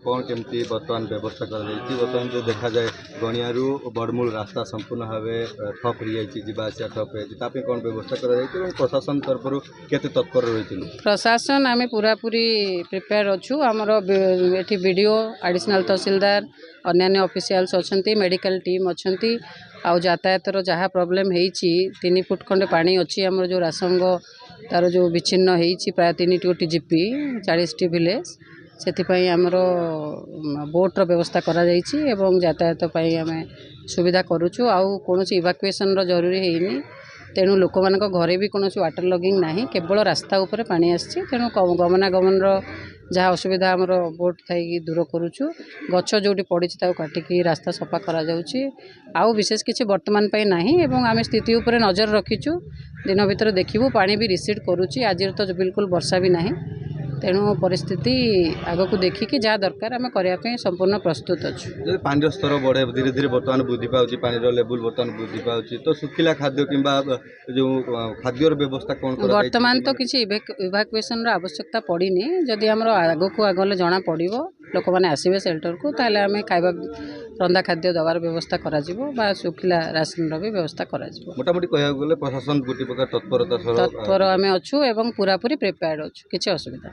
कौन केमती बर्तमान व्यवस्था कर बर्तमान जो देखा जाए गणियारू बड़मूल रास्ता संपूर्ण भाव ठप हो जाए ठप हो कौन व्यवस्था कर प्रशासन तरफ केते तत्पर रही प्रशासन आम पूरा पूरी प्रिपेयर अच्छु आमर ये वीडियो एडिशनल तहसीलदार अन्य ऑफिशियल्स अच्छा मेडिकल टीम अच्छा आउ यातायातर जहाँ प्रोब्लेम होती 3 फुट खंडे पानी अच्छी आमर जो रासंग तार जो विच्छिन्न होती प्राय 3 टी जीपी 40 टी विलेज से आमर बोट्र व्यवस्था करा यातायात आम सुविधा करुचु आउ कौन इवाकुएसन जरूरी है तेणु लोक मान घरे भी कौन वाटर लगिंग ना केवल रास्ता उपर पानी आसी तेणु गमनागमन जहाँ असुविधा आमर बोट थी दूर करुचु गछ जो पड़ी काटिकी रास्ता सफा करा आउ विशेष किसी वर्तमान ना आम स्थिति उपर नजर रखीचु दिन भर देखू पानी भी रिसीड करुच्ची आज तो बिल्कुल वर्षा भी ना तेणु परिस्थिति आग को देखिकी जहाँ दरकार आम करने संपूर्ण प्रस्तुत अच्छु पानी स्तर बढ़े धीरे धीरे बर्तमान वृद्धि पाँच पानी लेवल बर्तमान वृद्धि पाँच तो सुखिला खाद्य कि जो खाद्यर व्यवस्था कौन वर्तमान तो किसी इवाकुएसन आवश्यकता पड़नी जदि आम आग को आगले जना पड़ो लोक मैंने आसवे सेल्टर को ताले आम खाଇବା रंधा खाद्य दबार व्यवस्था करा सुखिला राशन भी व्यवस्था करा मोटामोटी कह गले प्रशासन गोटे प्रकार तत्परता तत्पर आम अच्छू एवं पूरा पूरी प्रिपेयर्ड अच्छू किसी असुविधा।